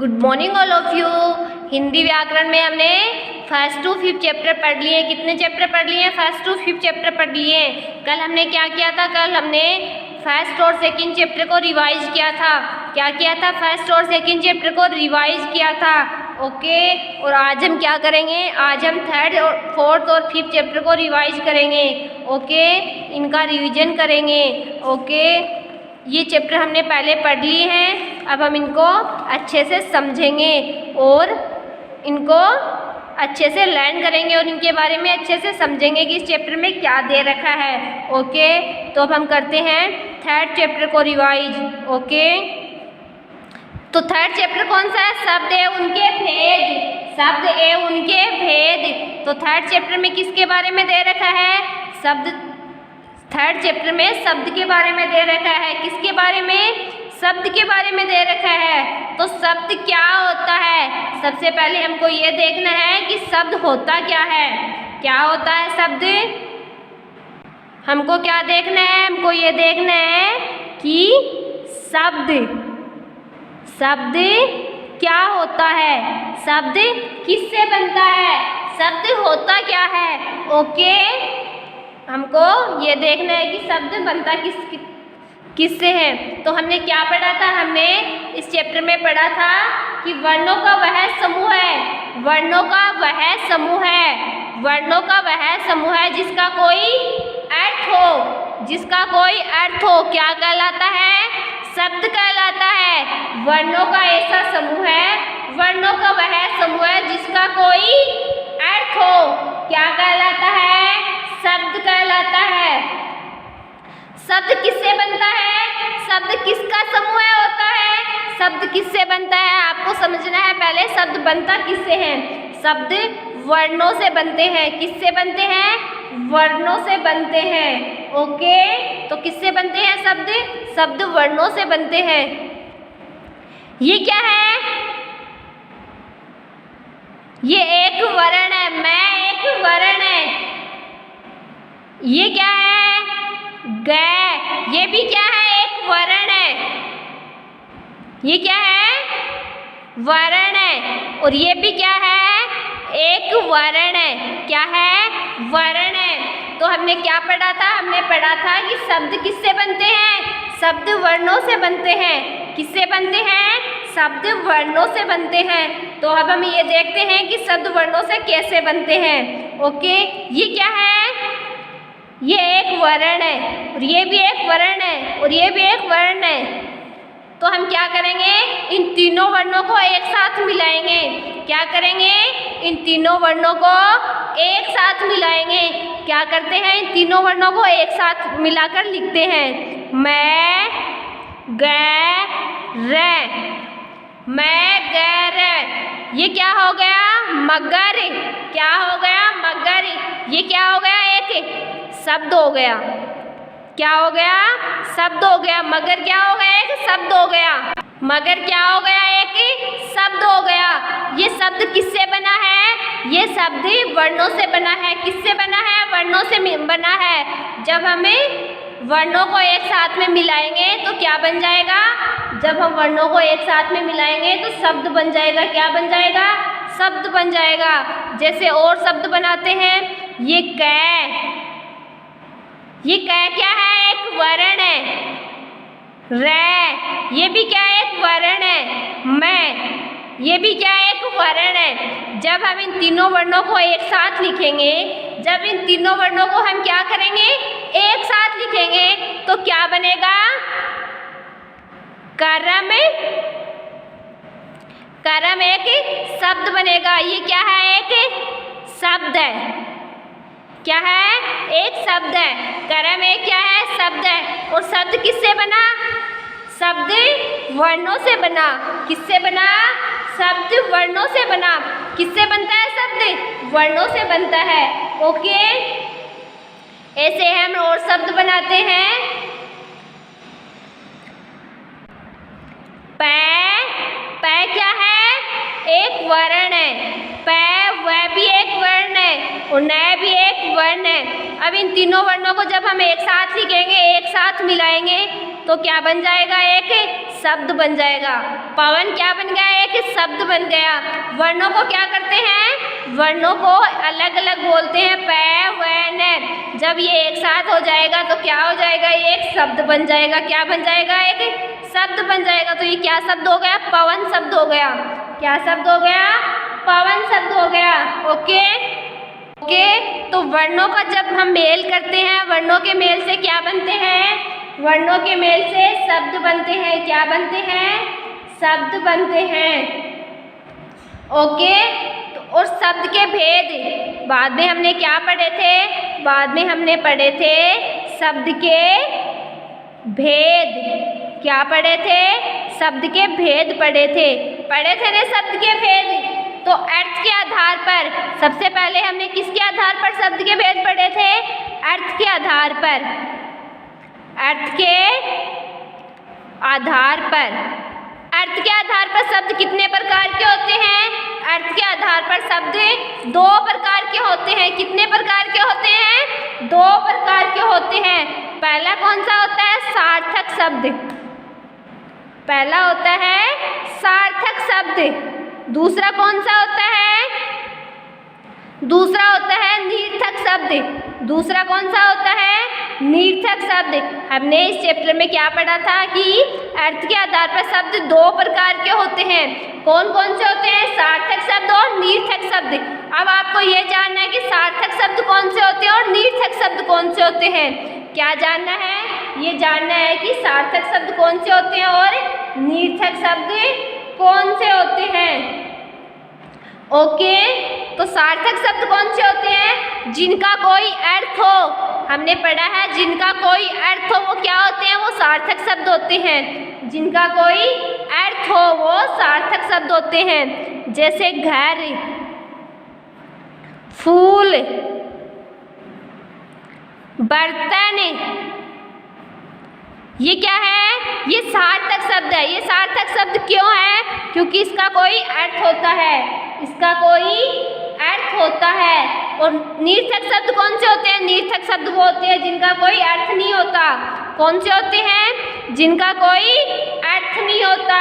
Good morning all of you. Hindi व्याकरण में हमने फर्स्ट टू फिफ्थ चैप्टर पढ़ लिए। कितने चैप्टर पढ़ लिए? फर्स्ट टू फिफ्थ चैप्टर पढ़ लिए। कल हमने क्या किया था? कल हमने फर्स्ट और सेकंड चैप्टर को रिवाइज किया था। क्या किया था? फर्स्ट और सेकंड चैप्टर को रिवाइज किया था। ओके। और आज हम क्या करेंगे? आज हम थर्ड और फोर्थ और फिफ्थ चैप्टर को रिवाइज करेंगे। ओके, इनका रिवीजन करेंगे। ओके, ये चैप्टर हमने पहले पढ़ लिए हैं, अब हम इनको अच्छे से समझेंगे और इनको अच्छे से लर्न करेंगे और इनके बारे में अच्छे से समझेंगे कि इस चैप्टर में क्या दे रखा है। ओके, तो अब हम करते हैं थर्ड चैप्टर को रिवाइज। ओके, तो थर्ड चैप्टर कौन सा है? शब्द एवं उनके भेद। शब्द एवं उनके भेद। तो थर्ड चैप्टर में किसके बारे में दे रखा है? शब्द। थर्ड चैप्टर में शब्द के बारे में दे रखा है। किसके बारे में? शब्द के बारे में दे रखा है। तो शब्द क्या होता है? सबसे पहले हमको ये देखना है कि शब्द होता क्या है। क्या होता है शब्द? हमको क्या देखना है? हमको ये देखना है कि शब्द क्या होता है, शब्द किससे बनता है, शब्द होता क्या है। ओके, हमको ये देखना है कि शब्द बनता किससे है। तो हमने क्या पढ़ा था? हमने इस चैप्टर में पढ़ा था कि वर्णों का वह समूह है, वर्णों का वह समूह है, वर्णों का वह समूह है जिसका कोई अर्थ हो, जिसका कोई अर्थ हो। क्या कहलाता है? शब्द कहलाता है। वर्णों का ऐसा समूह है, वर्णों का वह समूह है जिसका कोई अर्थ हो। क्या कहलाता है? शब्द कहलाता है। शब्द किससे बनता है? शब्द किसका समूह होता है? शब्द किससे बनता है आपको समझना है। पहले शब्द बनता किससे है? शब्द वर्णों से बनते हैं। किससे बनते हैं? वर्णों से बनते हैं। ओके, तो किससे बनते हैं शब्द? शब्द वर्णों से बनते हैं। ये क्या है? ये एक वर्ण है। मैं एक वर्ण है। ये क्या है? ग। ये भी क्या है? एक वर्ण है। ये क्या है? वर्ण है। और ये भी क्या है? एक वर्ण है। क्या है? वर्ण है। तो हमने क्या पढ़ा था? हमने पढ़ा था कि शब्द किससे बनते हैं? शब्द वर्णों से बनते हैं। किससे बनते हैं? शब्द वर्णों से बनते हैं। तो अब हम ये देखते हैं कि शब्द वर्णों से कैसे बनते हैं। ओके, ये क्या है? ये एक वर्ण है और ये भी एक वर्ण है और ये भी एक वर्ण है। तो हम क्या करेंगे? इन तीनों वर्णों को एक साथ मिलाएंगे। क्या करेंगे? इन तीनों वर्णों को एक साथ मिलाएंगे। क्या करते हैं? इन तीनों वर्णों को एक साथ मिलाकर लिखते हैं। मैं ग र। मैं ग र। ये क्या हो गया? मगर। क्या हो गया? मगर। ये क्या हो गया? एक शब्द हो गया। क्या हो गया? शब्द हो गया। मगर क्या हो गया? एक शब्द हो गया। मगर क्या हो गया? एक शब्द हो गया। ये शब्द किससे बना है? ये शब्द वर्णों से बना है। किससे बना है? वर्णों से बना है। जब हमें वर्णों को एक साथ में मिलाएंगे तो क्या बन जाएगा? जब हम वर्णों को एक साथ में मिलाएंगे तो शब्द बन जाएगा। क्या बन जाएगा? शब्द बन जाएगा। जैसे और शब्द बनाते हैं। ये कै। ये कै क्या है? एक वर्ण है। रै। ये भी क्या है? एक वर्ण है। मैं। ये भी क्या है? एक वर्ण है। जब हम इन तीनों वर्णों को एक साथ लिखेंगे, जब इन तीनों वर्णों को हम क्या करेंगे? एक साथ लिखेंगे तो क्या बनेगा? करम। करम एक शब्द बनेगा। ये क्या है? एक शब्द है। क्या है? एक शब्द है। करम एक क्या है? शब्द है। और शब्द किससे बना? शब्द वर्णों से बना। किससे बना? शब्द वर्णों से बना। किससे बनता है शब्द? वर्णों से बनता है। ओके, ऐसे हम और शब्द बनाते हैं। पै। पै क्या है? एक वर्ण है। पै वह भी एक वर्ण है और न भी एक वर्ण है। अब इन तीनों वर्णों को जब हम एक साथ लिखेंगे, एक साथ मिलाएंगे तो क्या बन जाएगा? एक शब्द बन जाएगा। पवन क्या बन गया? एक शब्द बन गया। वर्णों को क्या करते हैं? वर्णों को अलग अलग बोलते हैं, पै वै न। जब ये एक साथ हो जाएगा तो क्या हो जाएगा? एक शब्द बन जाएगा। क्या बन जाएगा? एक शब्द बन जाएगा। तो ये क्या शब्द हो गया? पवन शब्द हो गया। क्या शब्द हो गया? पवन शब्द हो गया। Okay okay. तो वर्णों का जब हम मेल करते हैं, वर्णों के मेल से क्या बनते हैं? वर्णों के मेल से शब्द बनते हैं। क्या बनते हैं? शब्द बनते हैं। ओके। तो उस शब्द के भेद बाद में हमने क्या पढ़े थे? बाद में हमने पढ़े थे शब्द के भेद। क्या पढ़े थे? शब्द के भेद पढ़े थे ना शब्द के भेद। तो अर्थ के आधार पर सबसे पहले हमने किसके आधार पर शब्द के भेद पढ़े थे? अर्थ के आधार पर। अर्थ के आधार पर। अर्थ के आधार पर शब्द कितने प्रकार के होते हैं? अर्थ के आधार पर शब्द 2 प्रकार के होते हैं। कितने प्रकार के होते हैं? 2 प्रकार के होते हैं। पहला कौन सा होता है? सार्थक शब्द। पहला होता है सार्थक शब्द। दूसरा कौन सा होता है? दूसरा होता है निर्थक शब्द। दूसरा कौन सा होता है? निर्थक शब्द। हमने इस चैप्टर में क्या पढ़ा था कि अर्थ के आधार पर शब्द 2 प्रकार के होते हैं। कौन कौन से होते हैं? सार्थक शब्द और निर्थक शब्द। अब आपको ये जानना है कि सार्थक शब्द कौन से होते हैं और निर्थक शब्द कौन से होते हैं। क्या जानना है? ये जानना है कि सार्थक शब्द कौन से होते हैं और निर्थक शब्द कौन से होते हैं। ओके। तो सार्थक शब्द कौन से होते हैं? जिनका कोई अर्थ हो। हमने पढ़ा है जिनका कोई अर्थ हो वो क्या होते हैं? वो सार्थक शब्द होते हैं। जिनका कोई अर्थ हो वो सार्थक शब्द होते हैं। जैसे घर, फूल, बर्तन। ये क्या है? ये सार्थक शब्द है। ये सार्थक शब्द क्यों है? क्योंकि इसका कोई अर्थ होता है। इसका कोई अर्थ होता है। और निर्थक शब्द कौन से होते हैं? निर्थक शब्द वो होते हैं जिनका कोई अर्थ नहीं होता। कौन से होते हैं? जिनका कोई अर्थ नहीं होता।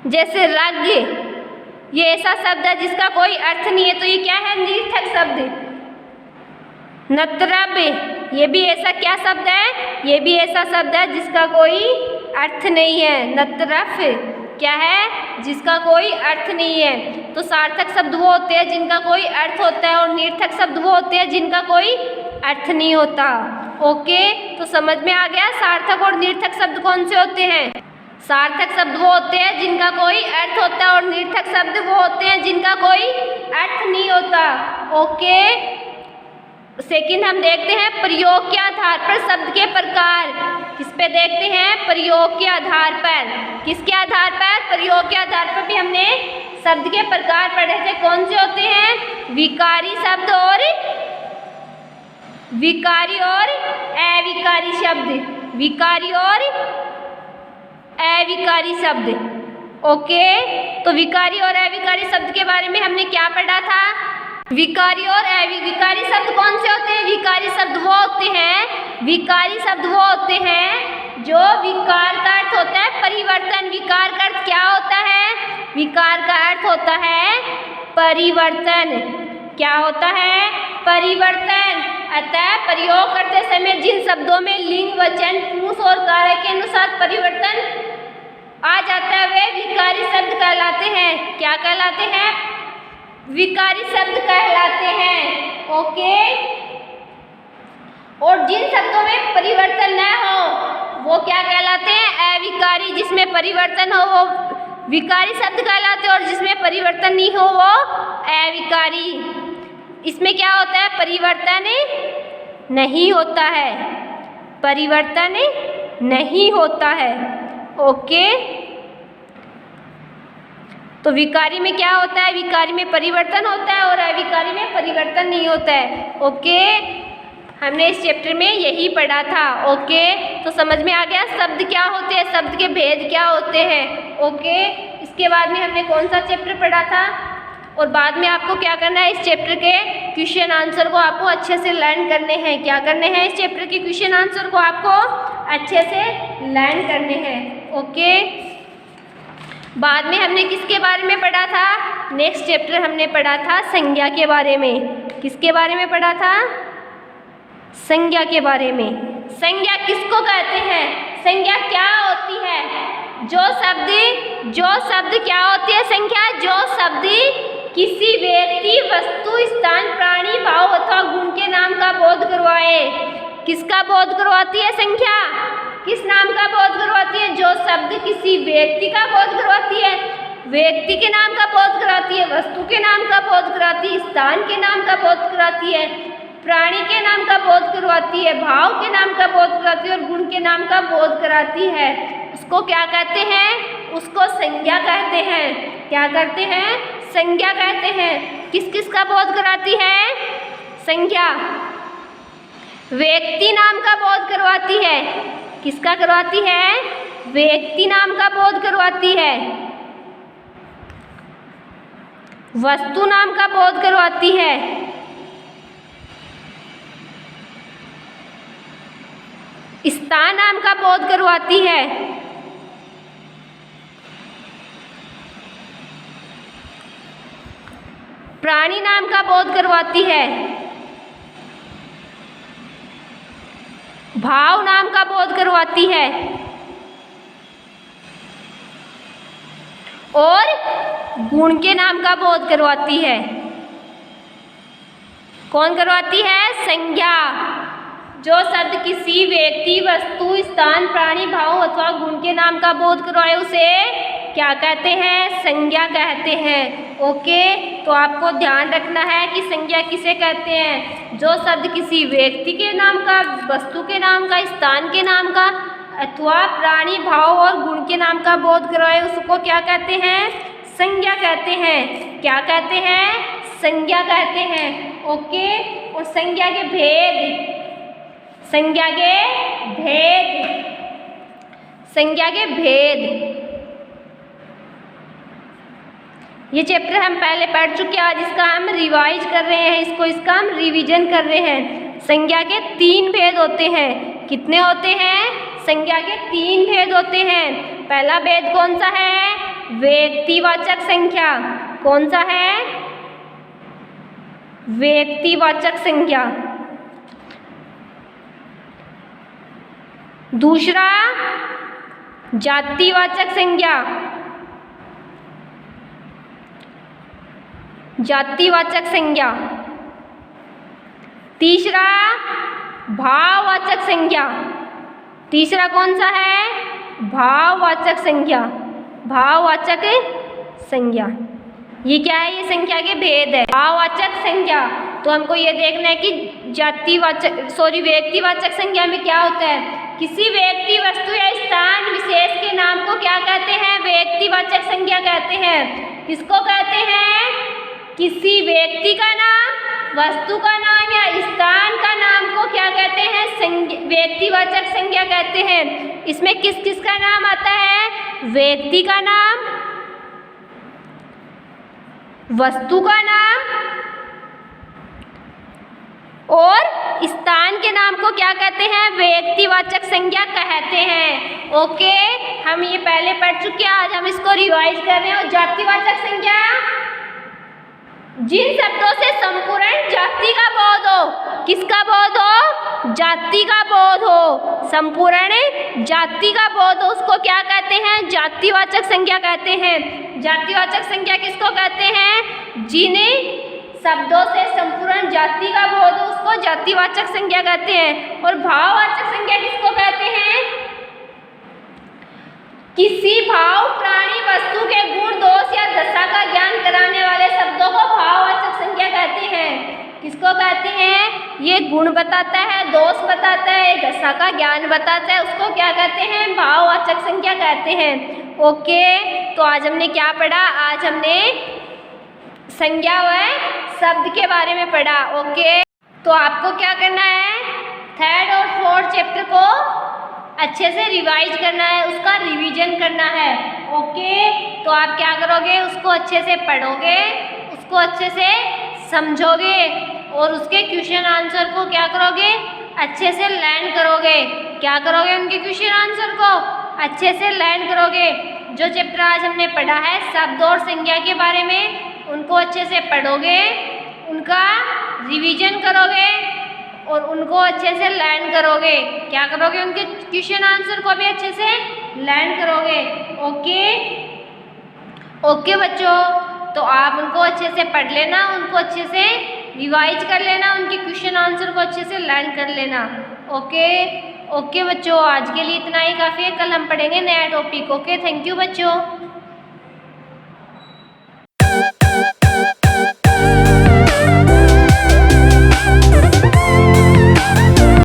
जैसे रग, ये ऐसा शब्द है जिसका कोई अर्थ नहीं है, तो ये क्या है? निर्थक शब्द। नत्रब, ये भी ऐसा क्या शब्द है? ये भी ऐसा शब्द है जिसका कोई अर्थ नहीं है। नत्रफ क्या है? जिसका कोई अर्थ नहीं है। तो सार्थक शब्द वो होते हैं जिनका कोई अर्थ होता है और निर्थक शब्द वो होते हैं जिनका कोई अर्थ नहीं होता। ओके। तो समझ में आ गया सार्थक और निर्थक शब्द कौन से होते हैं? सार्थक शब्द वो होते हैं जिनका कोई अर्थ होता है और निर्थक शब्द वो होते हैं जिनका कोई अर्थ नहीं होता। ओके। सेकंड हम देखते हैं प्रयोग के आधार पर शब्द के प्रकार। किस पे देखते हैं? प्रयोग के आधार पर। किसके आधार पर? प्रयोग के आधार पर भी हमने शब्द के प्रकार पढ़े थे। कौन से होते हैं? विकारी शब्द और विकारी और अविकारी शब्द। विकारी और अविकारी शब्द। ओके। तो विकारी और अविकारी शब्द के बारे में हमने क्या पढ़ा था? विकारी और अविकारी शब्द कौन से होते हैं? विकारी शब्द वो होते हैं, विकारी शब्द वो होते हैं जो विकार का अर्थ होता है परिवर्तन। विकार का अर्थ क्या होता है? विकार का अर्थ होता है परिवर्तन। क्या होता है? परिवर्तन। अतः प्रयोग करते समय जिन शब्दों में लिंग, वचन, पुरुष और कारक के अनुसार परिवर्तन आ जाता है वे विकारी शब्द कहलाते हैं। क्या कहलाते हैं? विकारी शब्द कहलाते हैं। ओके। और जिन शब्दों में परिवर्तन न हो वो क्या कहलाते हैं? अविकारी। जिसमें परिवर्तन हो वो विकारी शब्द कहलाते हैं और जिसमें परिवर्तन नहीं हो वो अविकारी। इसमें क्या होता है? परिवर्तन नहीं होता है। परिवर्तन नहीं होता है। ओके। तो विकारी में क्या होता है? विकारी में परिवर्तन होता है और अविकारी में परिवर्तन नहीं होता है। ओके। हमने इस चैप्टर में यही पढ़ा था। ओके। तो समझ में आ गया शब्द क्या होते हैं, शब्द के भेद क्या होते हैं। ओके। इसके बाद में हमने कौन सा चैप्टर पढ़ा था और बाद में आपको क्या करना है? इस चैप्टर के क्वेश्चन आंसर को आपको अच्छे से लर्न करने हैं। क्या करने हैं? इस चैप्टर के क्वेश्चन आंसर को आपको अच्छे से लर्न करने हैं। ओके। बाद में हमने किसके बारे में पढ़ा था? नेक्स्ट चैप्टर हमने पढ़ा था संज्ञा के बारे में। किसके बारे में पढ़ा था? संज्ञा के बारे में। संज्ञा किसको कहते हैं? संज्ञा क्या होती है? जो शब्द क्या होती है संज्ञा? जो शब्द किसी व्यक्ति, वस्तु, स्थान, प्राणी, भाव अथवा गुण के नाम का बोध करवाए। किसका बोध करवाती है संज्ञा? किस नाम का बोध करवाती है? जो शब्द किसी व्यक्ति का बोध करवाती है, व्यक्ति के नाम का बोध कराती है, वस्तु के नाम का बोध कराती है, स्थान के नाम का बोध कराती है, प्राणी के नाम का बोध करवाती है, भाव के नाम का बोध कराती है और गुण के नाम का बोध कराती है, उसको क्या कहते हैं? उसको संज्ञा कहते हैं। क्या करते हैं? संज्ञा कहते हैं। किस किस का बोध कराती है संज्ञा? व्यक्ति नाम का बोध करवाती है। किसका करवाती है? व्यक्ति नाम का बोध करवाती है। वस्तु नाम का बोध करवाती है। स्थान नाम का बोध करवाती है। प्राणी नाम का बोध करवाती है। भाव नाम का बोध करवाती है और गुण के नाम का बोध करवाती है। कौन करवाती है? संज्ञा। जो शब्द किसी व्यक्ति, वस्तु, स्थान, प्राणी, भाव अथवा गुण के नाम का बोध करवाए उसे क्या कहते हैं? संज्ञा कहते हैं। ओके, तो आपको ध्यान रखना है कि संज्ञा किसे कहते हैं? जो शब्द किसी व्यक्ति के नाम का, वस्तु के नाम का, स्थान के नाम का अथवा प्राणी, भाव और गुण के नाम का बोध करवाए उसको क्या कहते हैं? संज्ञा कहते हैं। क्या कहते हैं? संज्ञा कहते हैं। ओके, और संज्ञा के भेद, संज्ञा के भेद, संज्ञा के भेद, ये चैप्टर हम पहले पढ़ चुके हैं। आज इसका हम रिवाइज कर रहे हैं, इसका हम रिवीजन कर रहे हैं। संज्ञा के 3 भेद होते हैं। कितने होते हैं? संज्ञा के 3 भेद होते हैं। पहला भेद कौन सा है? व्यक्तिवाचक संज्ञा। कौन सा है? व्यक्तिवाचक संज्ञा। दूसरा जातिवाचक संज्ञा। जातिवाचक संज्ञा। तीसरा भाववाचक संज्ञा। तीसरा कौन सा है? भाववाचक संज्ञा। भाववाचक संज्ञा। ये क्या है? ये संख्या के भेद है। भाववाचक संज्ञा, तो हमको ये देखना है कि व्यक्तिवाचक संज्ञा में क्या होता है? किसी व्यक्ति, वस्तु या स्थान विशेष के नाम को क्या कहते हैं? व्यक्तिवाचक संज्ञा कहते हैं। किसको कहते हैं? किसी व्यक्ति का नाम, वस्तु का नाम या स्थान का नाम को क्या कहते हैं? व्यक्तिवाचक संज्ञा कहते हैं। इसमें किस किस का नाम आता है? व्यक्ति का नाम, वस्तु का नाम और स्थान के नाम को क्या कहते हैं? व्यक्तिवाचक संज्ञा कहते हैं। ओके, हम ये पहले पढ़ चुके हैं, आज हम इसको रिवाइज कर रहे हैं। और जातिवाचक संज्ञा, जिन शब्दों से संपूर्ण जाति का बोध हो। किसका बोध हो? जाति का बोध हो। संपूर्ण जाति का बोध हो उसको क्या कहते हैं? जातिवाचक संज्ञा कहते हैं। जातिवाचक संज्ञा किसको कहते हैं? जिन शब्दों से संपूर्ण जाति का बोध हो उसको जातिवाचक संज्ञा कहते हैं। और भाववाचक संज्ञा किसको कहते हैं? किसी भाव, प्राणी, वस्तु के गुण, दोष या दशा का ज्ञान कराने वाले शब्दों को भाववाचक संज्ञा कहते हैं। किसको कहते हैं? ये गुण बताता है, दोष बताता है, दशा का ज्ञान बताता है, उसको क्या कहते हैं? भाववाचक संज्ञा कहते हैं। ओके, तो आज हमने क्या पढ़ा? आज हमने संज्ञा व शब्द के बारे में पढ़ा। ओके, तो आपको क्या करना है? 3rd और 4th चैप्टर को अच्छे से रिवाइज करना है, उसका रिवीजन करना है। ओके, तो आप क्या करोगे? उसको अच्छे से पढ़ोगे, उसको अच्छे से समझोगे और उसके क्वेश्चन आंसर को क्या करोगे? अच्छे से लर्न करोगे। क्या करोगे? उनके क्वेश्चन आंसर को अच्छे से लर्न करोगे। जो चैप्टर आज हमने पढ़ा है शब्द और संज्ञा के बारे में, उनको अच्छे से पढ़ोगे, उनका रिवीजन करोगे और उनको अच्छे से लर्न करोगे। क्या करोगे? उनके क्वेश्चन आंसर को भी अच्छे से लर्न करोगे। ओके ओके बच्चों, तो आप उनको अच्छे से पढ़ लेना, उनको अच्छे से रिवाइज कर लेना, उनके क्वेश्चन आंसर को अच्छे से लर्न कर लेना। ओके ओके बच्चों, आज के लिए इतना ही काफ़ी है। कल हम पढ़ेंगे नया टॉपिक। ओके, थैंक यू बच्चों।